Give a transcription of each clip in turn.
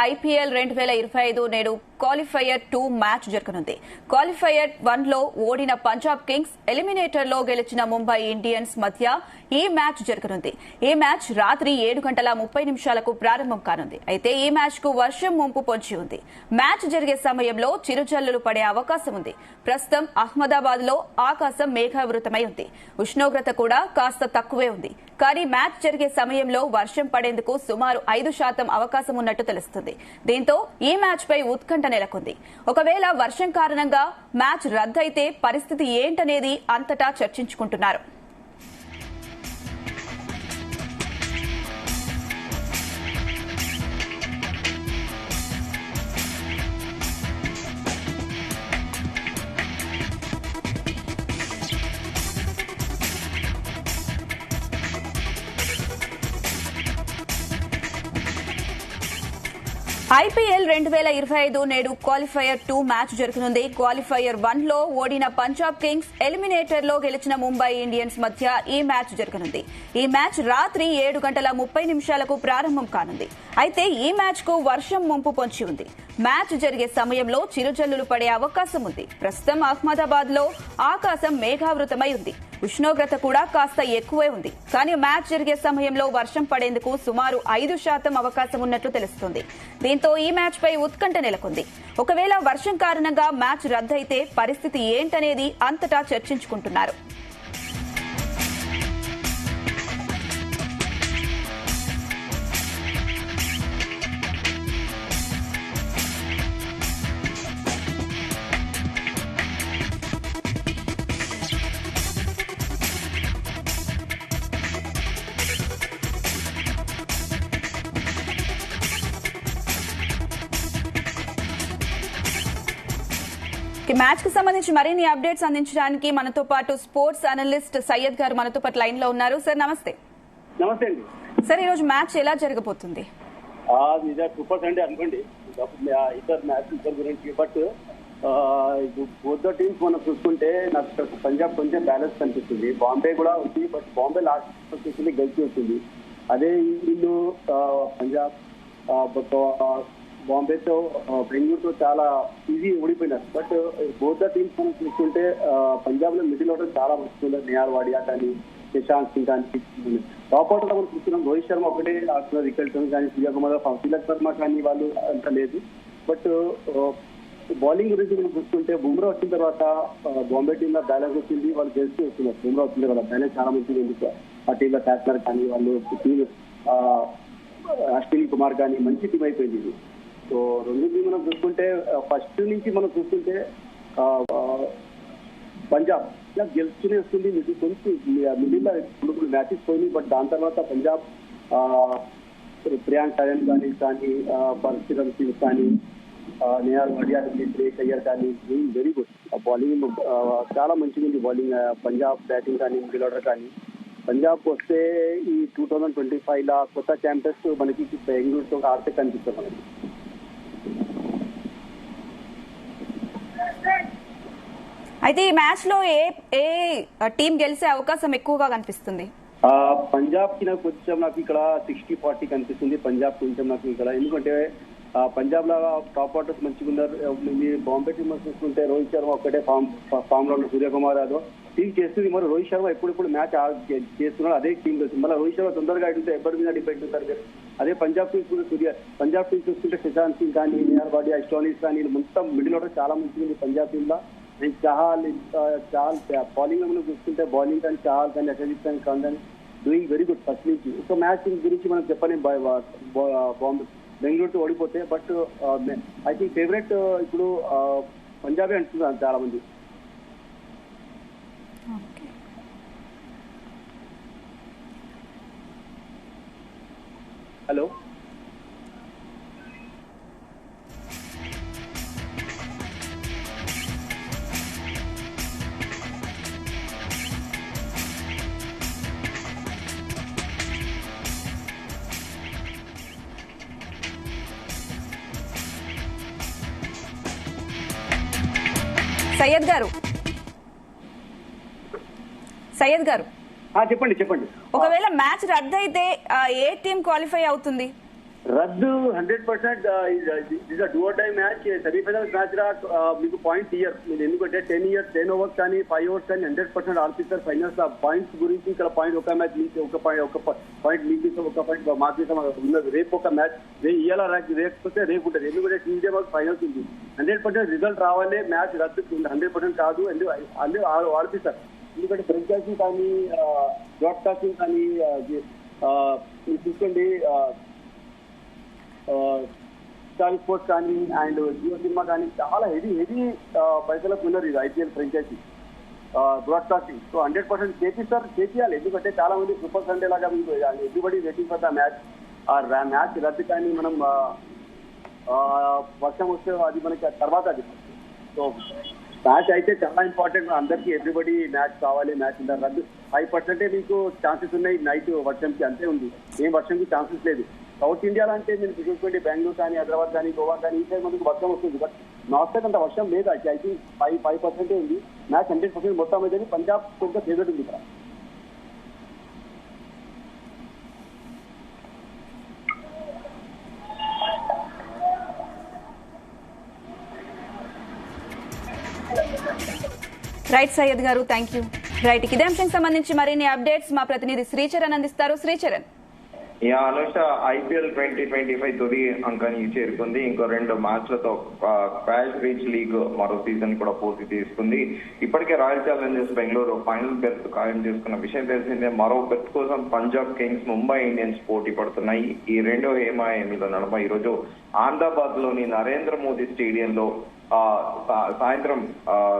IPL 2025 నేడు qualifier 2 match జరగనుంది. Qualifier 1 లో ఓడిన పంజాబ్ కింగ్స్ ఎలిమినేటర్ లో గెలిచిన ముంబై ఇండియన్స్ మధ్య ఈ మ్యాచ్ జరగనుంది. ఈ మ్యాచ్ రాత్రి 7:30 ప్రారంభం కానుంది. అయితే ఈ మ్యాచ్ కు వర్షం ముంపు పొంచి ఉంది. మ్యాచ్ జరిగే సమయంలో చిరుజల్లులు పడే అవకాశం ఉంది. ప్రస్తుతం అహ్మదాబాద్ లో ఆకాశం మేఘావృతమై ఉంది. ఉష్ణోగ్రత కూడా కాస్త తక్కువే ఉంది. కానీ మ్యాచ్ జరిగే సమయంలో వర్షం పడేందుకు సుమారు 5% అవకాశం ఉన్నట్టు తెలుస్తుంది. దీంతో ఈ మ్యాచ్ పై ఉత్కంఠ నెలకొంది. ఒకవేళ వర్షం కారణంగా మ్యాచ్ రద్దయితే పరిస్థితి ఏంటనేది అంతటా చర్చించుకుంటున్నారు. IPL 2025 నేడు క్వాలిఫైయర్ 2 మ్యాచ్ జరగనుంది. క్వాలిఫైయర్ 1 లో ఓడిన పంజాబ్ కింగ్స్ ఎలిమినేటర్ లో గెలిచిన ముంబై ఇండియన్స్ మధ్య ఈ మ్యాచ్ జరగనుంది. ఈ మ్యాచ్ రాత్రి 7:30 ప్రారంభం కానుంది. అయితే ఈ మ్యాచ్ కు వర్షం ముంపు పొంచి ఉంది. మ్యాచ్ జరిగే సమయంలో చిరుజల్లులు పడే అవకాశం ఉంది. ప్రస్తుతం అహ్మదాబాద్ లో ఆకాశం మేఘావృతమై ఉంది. ఉష్ణోగ్రత కూడా కాస్త ఎక్కువే ఉంది. కానీ మ్యాచ్ జరిగే సమయంలో వర్షం పడేందుకు సుమారు 5% అవకాశం ఉన్నట్లు తెలుస్తోంది. దీంతో ఈ మ్యాచ్ పై ఉత్కంఠ నెలకొంది. ఒకవేళ వర్షం కారణంగా మ్యాచ్ రద్దయితే పరిస్థితి ఏంటనేది అంతటా చర్చించుకుంటున్నారు. మ్యాచ్ కు సంబంధించి మరిన్ని అప్డేట్స్ అందించడానికి మనతో పాటు స్పోర్ట్స్ అనలిస్ట్ సయ్యద్ గారు మనతో పాటు లైన్ లో ఉన్నారు. సార్ నమస్తే. నమస్తే అండి. సార్ ఈ రోజు మ్యాచ్ ఎలా జరగబోతుంది? 2% అనుకోండి ఇద్దరు మ్యాచ్ గురించి. బట్ బోత్ ద టీమ్స్ మనం చూసుకుంటే నాకు పంజాబ్ కొంచెం బ్యాలెన్స్ కనిపిస్తుంది. బాంబే కూడా ఉంది, బట్ బాంబే లాస్ట్ వచ్చేసింది గెలిచి వచ్చింది. అదే వీళ్ళు పంజాబ్ బాంబేతో బెంగళూరుతో చాలా ఈజీ ఓడిపోయినారు. బట్ బోత్ ద టీమ్స్ మనం చూసుకుంటే పంజాబ్ లో మిడిల్ ఆర్డర్ చాలా వస్తుంది. నియార్ వాడియా కానీ, శశాంత్ సింగ్ కానీ, టాప్ ఆర్డర్ మనం చూస్తున్నాం. రోహిత్ శర్మ ఒకటే ఆడుతున్నారు వికెట్ కానీ, సూర్యకుమార్, తిలక్ శర్మ కానీ వాళ్ళు అంత లేదు. బట్ బౌలింగ్ గురించి మనం చూసుకుంటే బుమ్రా వచ్చిన తర్వాత బాంబే టీమ్ లో బ్యాలెన్స్ వచ్చింది. వాళ్ళు గెలిచి వస్తున్నారు. బుమ్రా వచ్చింది కదా, బ్యాలెన్స్ చాలా మంచిది. ఎందుకు ఆ టీంలో బ్యాట్స్మెన్ కానీ వాళ్ళు టీమ్ అశ్విన్ కుమార్ కానీ మంచి టీం అయిపోయింది. సో రెండింటిని మనం చూసుకుంటే ఫస్ట్ నుంచి మనం చూసుకుంటే పంజాబ్ ఇలా గెలుచుకునే వస్తుంది. మీకు కొంచెం మిడిల్ కొన్ని మ్యాచెస్ పోయింది. బట్ దాని తర్వాత పంజాబ్ ప్రియాంక్ టయన్ కానీ పరశురామ్ సింగ్ కానీ, నియార్ వాడియా కానీ, శ్రేయస్ అయ్యర్ కానీ వెరీ గుడ్. బౌలింగ్ చాలా మంచిగా ఉంది. బౌలింగ్ పంజాబ్ బ్యాటింగ్ కానీ, మిడిల్ ఆర్డర్ కానీ. పంజాబ్ వస్తే ఈ 2025 లా కొత్త ఛాంపియన్స్ మనకి బెంగళూరుతో ఆడితే కనిపిస్తుంది మనకి. అయితే ఈ మ్యాచ్ లో ఏ టీం గెలిచే అవకాశం ఎక్కువగా కనిపిస్తుంది? పంజాబ్ కి నాకు ఇక్కడ 60-40 కనిపిస్తుంది. పంజాబ్ కొంచెం నాకు ఇక్కడ, ఎందుకంటే పంజాబ్ లో టాప్ ఆర్డర్స్ మంచిగా ఉన్నారు. బాంబే టీమ్ చూసుకుంటే రోహిత్ శర్మ ఒక్కటే ఫామ్ లో ఉన్న, సూర్యకుమార్ యాదవ్ టీం చేస్తుంది. మరి రోహిత్ శర్మ ఎప్పుడు మ్యాచ్ చేస్తున్నాడు అదే టీం వస్తుంది. మళ్ళీ రోహిత్ శర్మ తొందరగా ఆడితే ఎవరి మీద డిపెండ్ అవుతారు. అదే పంజాబ్ టీం చూసుకుంటే శశాంత్ సింగ్ కానీ, నియార్ వాడియా, స్టోనీస్ కానీ మొత్తం మిడిల్ ఆర్డర్ చాలా మంచిగా ఉంది పంజాబ్ టీమ్ లో. చాహల్ బౌలింగ్ లో మనం చూసుకుంటే బౌలింగ్ కానీ చాహల్ కానీ, అషదీప్ ఖాన్ కానీ డూయింగ్ వెరీ గుడ్ ఫస్ట్ నుంచి. ఒక మ్యాచ్ గురించి మనం చెప్పని బాంబే బెంగళూరుతో ఓడిపోతే. బట్ ఐ థింక్ ఫేవరెట్ ఇప్పుడు పంజాబే అంటున్నారు చాలా మంది. హలో సయ్యద్ గారు చెప్పండి. ఒకవేళ మ్యాచ్ రద్దయితే ఏ టీం క్వాలిఫై అవుతుంది? రద్దు 100% is a do or die match. Semifinals match రా మీకు పాయింట్స్ ఇయర్ మీరు ఎందుకంటే 10 ఓవర్స్ కానీ 5 ఓవర్స్ కానీ 100% ఆడిపిస్తారు ఫైనల్స్. ఆ పాయింట్స్ గురించి ఇక్కడ పాయింట్ ఒక మ్యాచ్ మీకు ఒక పాయింట్ మీకు ఒక పాయింట్ మాకు ఉన్నది. రేపు ఒక మ్యాచ్ ఇయ్యాల రేకపోతే రేపు ఉంటుంది. ఎందుకంటే ట్యూస్డే మాకు ఫైనల్స్ ఉంది. 100% రిజల్ట్ రావాలి. మ్యాచ్ రద్దు 100% కాదు అందరూ ఆడిపిస్తారు. ఎందుకంటే ఫ్రాంచైజీ కానీ బ్రాడ్కాస్టింగ్ కానీ చూసుకోండి స్టార్ స్పోర్ట్స్ కానీ అండ్ జియో సినిమా కానీ చాలా హెవీ పైసలకు ఉన్నారు ఇది ఐపీఎల్ ఫ్రాంచైజీ బ్రాడ్కాస్టింగ్. సో 100% చేయాలి. ఎందుకంటే చాలా మంది సూపర్ సండే లాగా మీకు everybody waiting for the match. ఆ మ్యాచ్ రద్దు కానీ మనం వర్షం వస్తే అది మనకి తర్వాత అది. సో మ్యాచ్ అయితే చాలా ఇంపార్టెంట్ అందరికీ. ఎవ్రీబడి మ్యాచ్ కావాలి. మ్యాచ్ ఇంత రద్దు 5% మీకు ఛాన్సెస్ ఉన్నాయి నైట్ వర్షంకి, అంతే ఉంది. ఏం వర్షంకి ఛాన్సెస్ లేదు. సౌత్ ఇండియాలో అంటే మీరు చూసుకోండి బెంగళూరు కానీ హైదరాబాద్ కానీ గోవా కానీ ఈ సైడ్ మనకు వర్షం వస్తుంది. బట్ నార్త్ సైడ్ అంత వర్షం లేదు. ఐ థింక్ 5% ఉంది. మ్యాచ్ 100% మొత్తం అయితే పంజాబ్ కొంచెం ఫేవరెట్ ఉంది ఇక్కడ. రైట్ సయ్యద్ గారు, థ్యాంక్ యూ. రైట్, ఇదే అంశానికి సంబంధించి మరిన్ని అప్డేట్స్ మా ప్రతినిధి శ్రీచరణ్ అందిస్తారు. శ్రీచరణ్. అనుష, ఐపీఎల్ 2025 తొలి అంకానికి చేరుకుంది. ఇంకో 2 మ్యాచ్లతో క్వాష్ రీచ్ లీగ్ మరో సీజన్ కూడా పూర్తి తీసుకుంది. ఇప్పటికే royal Challengers Bengaluru final berth ఖాయం చేసుకున్న విషయం తెలిసిందే. మరో బెర్త్ కోసం పంజాబ్ కింగ్స్, ముంబై ఇండియన్స్ పోటీ పడుతున్నాయి. ఈ రెండో ఏమాయేమీల నడుమ ఈరోజు అహ్మదాబాద్ లోని నరేంద్ర మోదీ స్టేడియంలో సాయంత్రం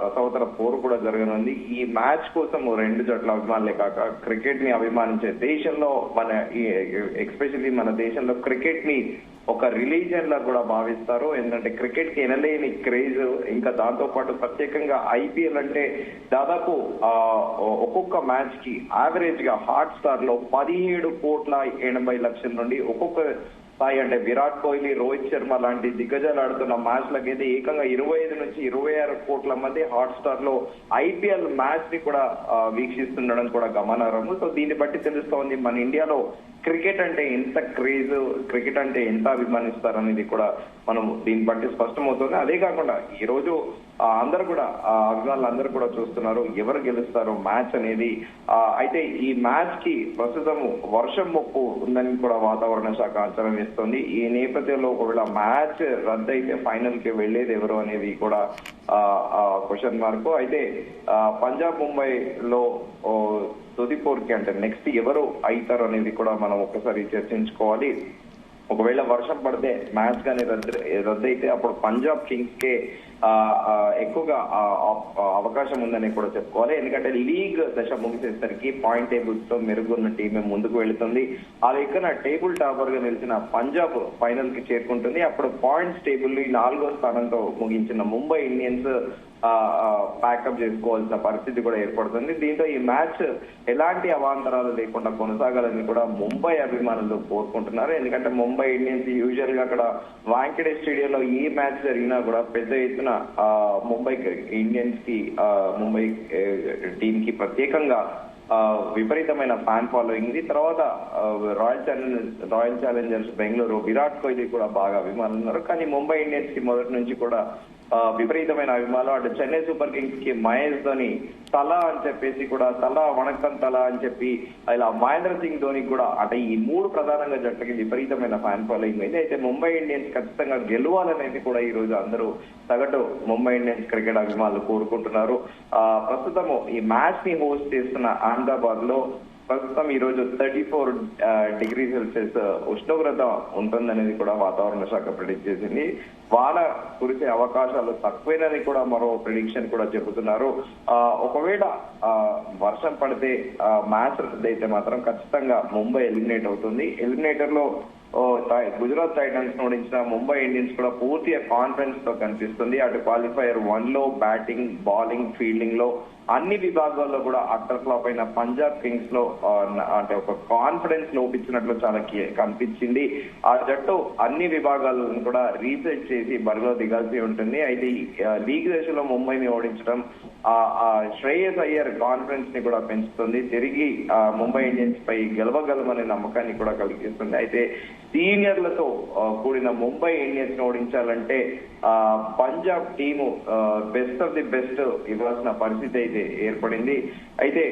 రసవతర పోరు కూడా జరగనుంది. ఈ మ్యాచ్ కోసం 2 జట్ల అభిమానులే కాక క్రికెట్ ని అభిమానించే దేశంలో ఎస్పెషల్లీ మన దేశంలో క్రికెట్ ని ఒక రిలీజియన్ లా కూడా భావిస్తారు. ఎందుకంటే క్రికెట్ కి ఎనలేని క్రేజ్, ఇంకా దాంతో పాటు ప్రత్యేకంగా ఐపీఎల్ అంటే దాదాపు ఒక్కొక్క మ్యాచ్ కి యావరేజ్ గా హాట్ స్టార్ లో 17,80,00,000 నుండి ఒక్కొక్క స్థాయి అంటే విరాట్ కోహ్లీ, రోహిత్ శర్మ లాంటి దిగ్గజాలు ఆడుతున్న మ్యాచ్లకైతే ఏకంగా 25 నుంచి 26 కోట్ల మంది హాట్ స్టార్ లో ఐపీఎల్ మ్యాచ్ ని కూడా వీక్షిస్తుండడం కూడా గమనార్హం. సో దీన్ని బట్టి తెలుస్తోంది మన ఇండియాలో క్రికెట్ అంటే ఎంత క్రేజ్, క్రికెట్ అంటే ఎంత అభిమానిస్తారనేది కూడా మనం దీన్ని బట్టి స్పష్టమవుతుంది. అదే కాకుండా ఈ రోజు అందరూ కూడా అభిమానులు అందరూ కూడా చూస్తున్నారు ఎవరు గెలుస్తారు మ్యాచ్ అనేది. అయితే ఈ మ్యాచ్ కి ప్రస్తుతం వర్షం ముప్పు ఉందని కూడా వాతావరణ శాఖ అంచనా వేస్తోంది. ఈ నేపథ్యంలో ఒకవేళ మ్యాచ్ రద్దయితే ఫైనల్ కి వెళ్లేది ఎవరు అనేది కూడా క్వశ్చన్ మార్క్. అయితే పంజాబ్ ముంబై లో తుది పోర్కి అంటే నెక్స్ట్ ఎవరు అవుతారు అనేది కూడా మనం ఒకసారి చర్చించుకోవాలి. ఒకవేళ వర్షం పడితే మ్యాచ్ కానీ రద్దయితే అప్పుడు పంజాబ్ కింగ్స్ కే ఎక్కువగా అవకాశం ఉందని కూడా చెప్పుకోవాలి. ఎందుకంటే లీగ్ దశ ముగిసేసరికి పాయింట్ టేబుల్స్ తో మెరుగున్న టీమే ముందుకు వెళుతుంది. అది ఇక్కడ టేబుల్ టాపర్ గా నిలిచిన పంజాబ్ ఫైనల్ కి చేరుకుంటుంది. అప్పుడు పాయింట్స్ టేబుల్ 4వ స్థానంతో ముగించిన ముంబై ఇండియన్స్ ప్యాకప్ చేసుకోవాల్సిన పరిస్థితి కూడా ఏర్పడుతుంది. దీంతో ఈ మ్యాచ్ ఎలాంటి అవాంతరాలు లేకుండా కొనసాగాలని కూడా ముంబై అభిమానులు కోరుకుంటున్నారు. ఎందుకంటే ముంబై ఇండియన్స్ యూజువల్ గా అక్కడ వాంకడే స్టేడియంలో ఏ మ్యాచ్ జరిగినా కూడా పెద్ద ఎత్తున ముంబై ఇండియన్స్ కి ముంబై టీం కి ప్రత్యేకంగా విపరీతమైన ఫ్యాన్ ఫాలోయింగ్ ఇది. తర్వాత రాయల్ ఛాలెంజర్స్ బెంగళూరు విరాట్ కోహ్లీ కూడా బాగా అభిమానులు ఉన్నారు. కానీ ముంబై ఇండియన్స్ కి మొదటి నుంచి కూడా విపరీతమైన అభిమానులు. అటు చెన్నై సూపర్ కింగ్స్ కి మహేష్ ధోని తలా అని చెప్పేసి కూడా వణక్కం తలా అని చెప్పి ఇలా మహేంద్ర సింగ్ ధోని కూడా అంటే ఈ 3 ప్రధానంగా జట్లకి విపరీతమైన ఫ్యాన్ ఫాలోయింగ్ అయింది. అయితే ముంబై ఇండియన్స్ ఖచ్చితంగా గెలవాలనేది కూడా ఈ రోజు అందరూ సగటు ముంబై ఇండియన్స్ క్రికెట్ అభిమానులు కోరుకుంటున్నారు. ప్రస్తుతము ఈ మ్యాచ్ ని హోస్ట్ చేస్తున్న అహ్మదాబాద్ లో ప్రస్తుతం ఈ రోజు 34 డిగ్రీ సెల్సియస్ ఉష్ణోగ్రత ఉంటుందనేది కూడా వాతావరణ శాఖ ప్రిడిక్ట్ చేసింది. వాన కురిసే అవకాశాలు తక్కువేనని కూడా మరో ప్రిడిక్షన్ కూడా చెబుతున్నారు. ఒకవేళ వర్షం పడితే మ్యాచ్ రద్దయితే మాత్రం ఖచ్చితంగా ముంబై ఎలిమినేట్ అవుతుంది. ఎలిమినేటర్ లో గుజరాత్ టైటన్స్ ఓడించిన ముంబై ఇండియన్స్ కూడా పూర్తిగా కాన్ఫిడెన్స్ తో కనిపిస్తుంది. అటు క్వాలిఫైయర్ 1 లో బ్యాటింగ్, బౌలింగ్, ఫీల్డింగ్ లో అన్ని విభాగాల్లో కూడా అట్టర్ ఫ్లాప్ అయిన పంజాబ్ కింగ్స్ లో అంటే ఒక కాన్ఫిడెన్స్ లోపించినట్లు చాలా కనిపించింది. ఆ జట్టు అన్ని విభాగాలను కూడా రీసెట్ చేసి బరిలో దిగాల్సి ఉంటుంది. అయితే లీగ్ దశలో ముంబైని ఓడించడం ఆ శ్రేయస్ అయ్యర్ కాన్ఫిడెన్స్ ని కూడా పెంచుతుంది. తిరిగి ముంబై ఇండియన్స్ పై గెలవగలమనే నమ్మకాన్ని కూడా కలిగిస్తుంది. అయితే సీనియర్లతో కూడిన ముంబై ఇండియన్స్ ని ఓడించాలంటే Punjab team best of the best ఇవ్వాల్సిన పరిస్థితి అయితే ఏర్పడింది. అయితే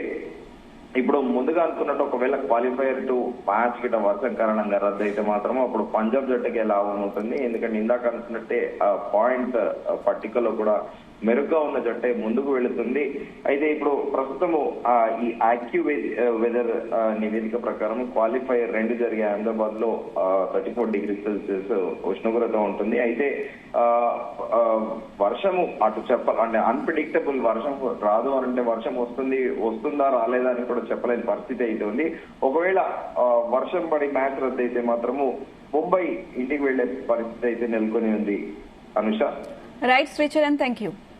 ఇప్పుడు ముందుగా అనుకున్నట్టు ఒకవేళ క్వాలిఫైయర్ 2 మ్యాచ్ గిట వర్షం కారణంగా రద్దు అయితే మాత్రం అప్పుడు పంజాబ్ జట్టుకే లాభం ఉంటుంది. ఎందుకంటే ఇందాక అనుకున్నట్టే పాయింట్ పట్టికలో కూడా మెరుగ్గా ఉన్న జట్టే ముందుకు వెళుతుంది. అయితే ఇప్పుడు ప్రస్తుతము ఈ యాక్యూ వెదర్ నివేదిక ప్రకారం క్వాలిఫైయర్ 2 జరిగే అహ్మదాబాద్ లో 34 డిగ్రీ సెల్సియస్ ఉష్ణోగ్రత ఉంటుంది. అయితే వర్షము అటు అంటే అన్ప్రిడిక్టబుల్ వర్షం రాదు అనంటే వర్షం వస్తుందా రాలేదా అని కూడా చెప్పలేని పరిస్థితి అయితే ఉంది. ఒకవేళ వర్షం పడి మ్యాచ్ రద్దు అయితే మాత్రము ముంబై ఇంటికి వెళ్లే పరిస్థితి అయితే నెలకొని ఉంది. Anusha. Right Sricharan, thank you.